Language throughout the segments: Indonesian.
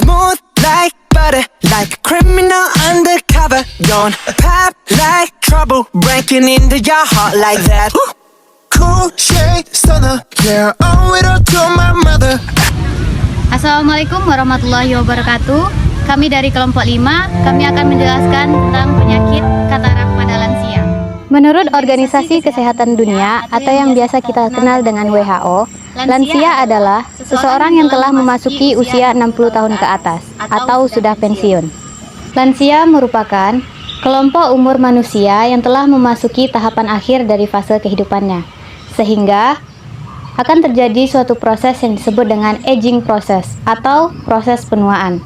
Smooth like butter, like a criminal undercover. Don't pop like trouble, breaking into your heart like that. Cool shade stunner, yeah, owe it all to my mother. Assalamualaikum warahmatullahi wabarakatuh. Kami dari kelompok 5, kami akan menjelaskan tentang penyakit katarak pada lansia. Menurut Organisasi Kesehatan Dunia atau yang biasa kita kenal dengan WHO, lansia adalah seseorang yang telah memasuki usia 60 tahun ke atas atau sudah pensiun. Lansia merupakan kelompok umur manusia yang telah memasuki tahapan akhir dari fase kehidupannya, sehingga akan terjadi suatu proses yang disebut dengan aging process atau proses penuaan.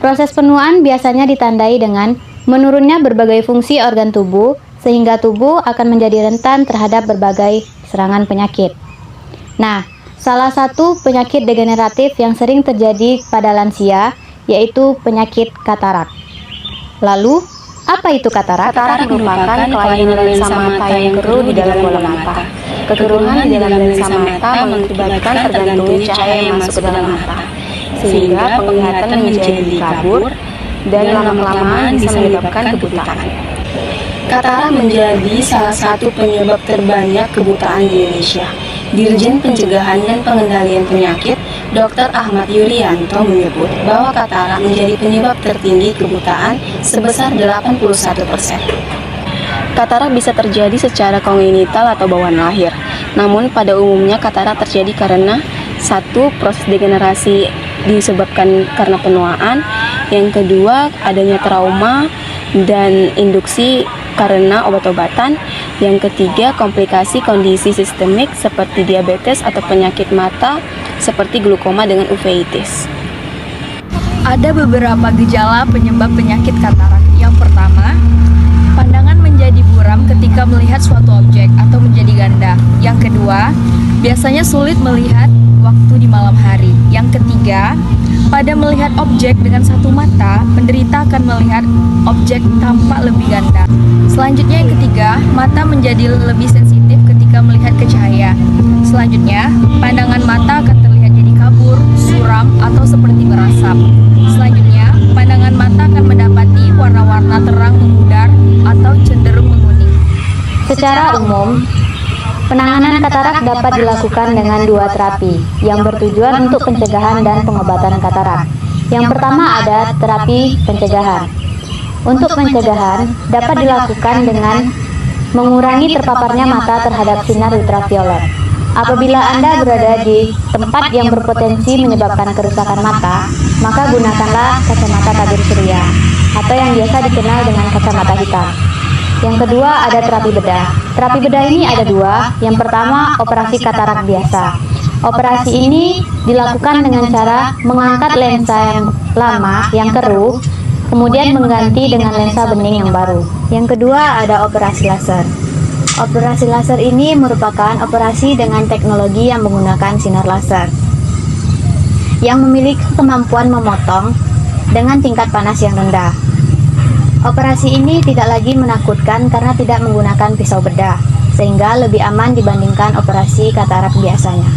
Proses penuaan biasanya ditandai dengan menurunnya berbagai fungsi organ tubuh, sehingga tubuh akan menjadi rentan terhadap berbagai serangan penyakit. Nah, salah satu penyakit degeneratif yang sering terjadi pada lansia yaitu penyakit katarak. Lalu, apa itu katarak? Katarak merupakan kelainan lensa mata yang keruh di dalam bola mata. Kekeruhan di dalam lensa mata mengakibatkan tergantungnya cahaya yang masuk ke dalam mata, sehingga penglihatan menjadi kabur dan lama-kelamaan bisa menyebabkan kebutaan. Katarak menjadi salah satu penyebab terbanyak kebutaan di Indonesia. Dirjen Pencegahan dan Pengendalian Penyakit, Dr. Ahmad Yuryanto menyebut bahwa katarak menjadi penyebab tertinggi kebutaan sebesar 81%. Katarak bisa terjadi secara kongenital atau bawaan lahir. Namun pada umumnya katarak terjadi karena satu, proses degenerasi disebabkan karena penuaan. Yang kedua, adanya trauma dan induksi karena obat-obatan. Yang ketiga, komplikasi kondisi sistemik seperti diabetes atau penyakit mata seperti glaukoma dengan uveitis. Ada beberapa gejala penyebab penyakit katarak. Yang pertama, pandangan menjadi buram ketika melihat suatu objek atau menjadi ganda. Yang kedua, biasanya sulit melihat waktu di malam hari. Yang ketiga, pada melihat objek dengan satu mata, penderita akan melihat objek tampak lebih ganda. Selanjutnya yang ketiga, mata menjadi lebih sensitif ketika melihat ke cahaya. Selanjutnya, pandangan mata akan terlihat jadi kabur, suram, atau seperti berasap. Selanjutnya, pandangan mata akan mendapati warna-warna terang memudar atau cenderung menguning. Secara umum, penanganan katarak dapat dilakukan dengan 2 terapi yang bertujuan untuk pencegahan dan pengobatan katarak. Yang pertama ada terapi pencegahan. Untuk pencegahan dapat dilakukan dengan mengurangi terpaparnya mata terhadap sinar ultraviolet. Apabila Anda berada di tempat yang berpotensi menyebabkan kerusakan mata, maka gunakanlah kacamata tabir surya atau yang biasa dikenal dengan kacamata hitam. Yang kedua ada terapi bedah. Terapi bedah ini ada 2. Yang pertama operasi katarak biasa. Operasi ini dilakukan dengan cara mengangkat lensa yang lama, yang keruh, kemudian mengganti dengan lensa bening yang baru. Yang kedua ada operasi laser. Operasi laser ini merupakan operasi dengan teknologi yang menggunakan sinar laser yang memiliki kemampuan memotong dengan tingkat panas yang rendah. Operasi ini tidak lagi menakutkan karena tidak menggunakan pisau bedah, sehingga lebih aman dibandingkan operasi katarak biasanya.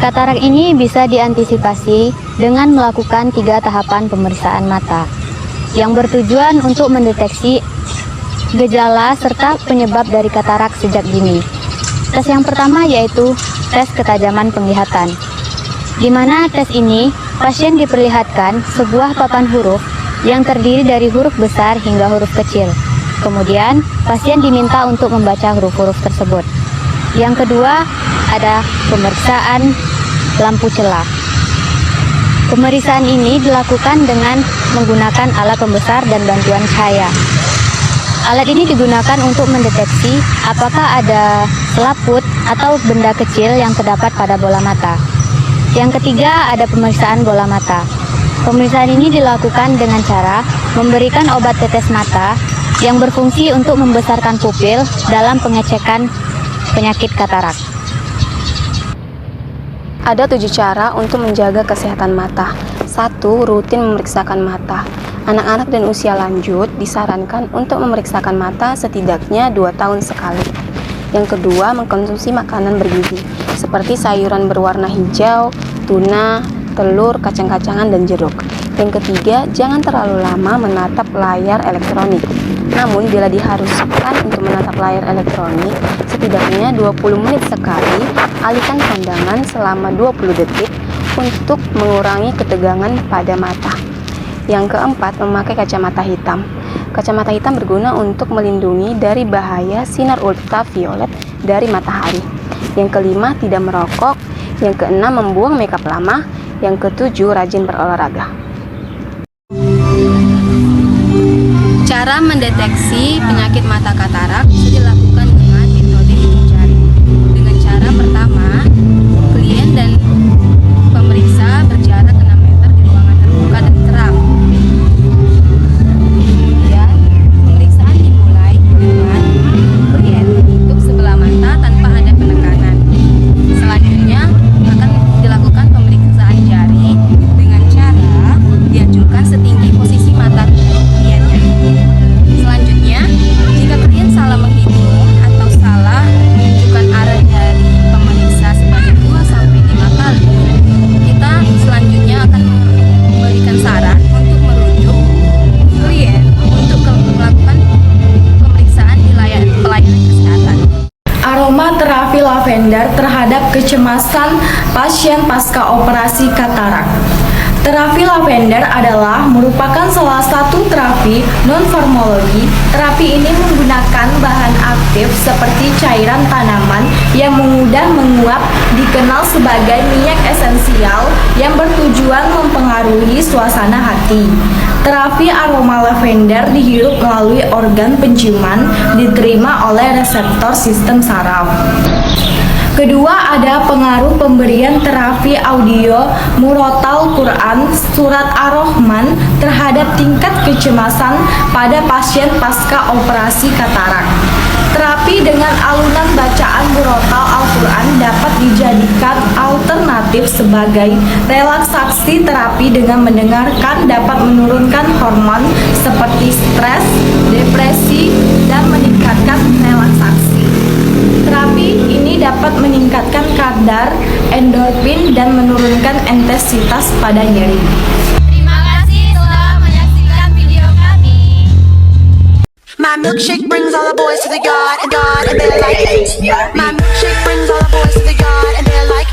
Katarak ini bisa diantisipasi dengan melakukan 3 tahapan pemeriksaan mata yang bertujuan untuk mendeteksi gejala serta penyebab dari katarak sejak dini. Tes yang pertama yaitu tes ketajaman penglihatan, di mana tes ini pasien diperlihatkan sebuah papan huruf yang terdiri dari huruf besar hingga huruf kecil. Kemudian, pasien diminta untuk membaca huruf-huruf tersebut. Yang kedua, ada pemeriksaan lampu celah. Pemeriksaan ini dilakukan dengan menggunakan alat pembesar dan bantuan cahaya. Alat ini digunakan untuk mendeteksi apakah ada selaput atau benda kecil yang terdapat pada bola mata. Yang ketiga, ada pemeriksaan bola mata. Pemeriksaan ini dilakukan dengan cara memberikan obat tetes mata yang berfungsi untuk membesarkan pupil dalam pengecekan penyakit katarak. Ada 7 cara untuk menjaga kesehatan mata. 1. Rutin memeriksakan mata. Anak-anak dan usia lanjut disarankan untuk memeriksakan mata setidaknya 2 tahun sekali. Yang kedua, mengkonsumsi makanan bergizi seperti sayuran berwarna hijau, tuna, telur, kacang-kacangan, dan jeruk. Yang ketiga, jangan terlalu lama menatap layar elektronik. Namun, bila diharuskan untuk menatap layar elektronik, setidaknya 20 menit sekali, alihkan pandangan selama 20 detik untuk mengurangi ketegangan pada mata. Yang keempat, memakai kacamata hitam. Kacamata hitam berguna untuk melindungi dari bahaya sinar ultraviolet dari matahari. Yang kelima, tidak merokok. Yang keenam, membuang makeup lama. Yang ketujuh, rajin berolahraga. Cara mendeteksi penyakit mata katarak bisa dilakukan dengan metode hitung jari. Dengan cara pertama, klien dan pemeriksa berjarak 6 meter di ruangan terbuka dan terang. Kemudian, pemeriksaan dimulai dengan klien menutup sebelah mata tanpa ada penekanan. Selanjutnya, akan dilakukan pemeriksaan jari dengan cara dianjurkan setinggi posisi mata kliennya. Selanjutnya, jika klien salah menghitung atau salah menunjukkan arah jari pemeriksa sebanyak 2-5 kali, kita selanjutnya akan memberikan saran untuk merujuk klien untuk melakukan pemeriksaan di pelayanan kesehatan. Aromaterapi lavender terhadap kecemasan pasien pasca operasi katarak. Terapi lavender adalah merupakan salah satu terapi non-farmakologi. Terapi ini menggunakan bahan aktif seperti cairan tanaman yang mudah menguap, dikenal sebagai minyak esensial yang bertujuan mempengaruhi suasana hati. Terapi aroma lavender dihirup melalui organ penciuman, diterima oleh reseptor sistem saraf. Kedua, ada pengaruh pemberian terapi audio murotal Quran surat Ar-Rahman terhadap tingkat kecemasan pada pasien pasca operasi katarak. Terapi dengan alunan bacaan murotal Al-Quran dapat dijadikan alternatif sebagai relaksasi. Terapi dengan mendengarkan dapat menurunkan hormon seperti stres, depresi, dan meningkatkan relaksasi. Terapi ini dapat meningkatkan kadar endorfin dan menurunkan intensitas pada nyeri. Terima kasih telah menyaksikan video kami. My milkshake brings all the boys to the yard and they're like, my milkshake brings all the boys to the yard and they're like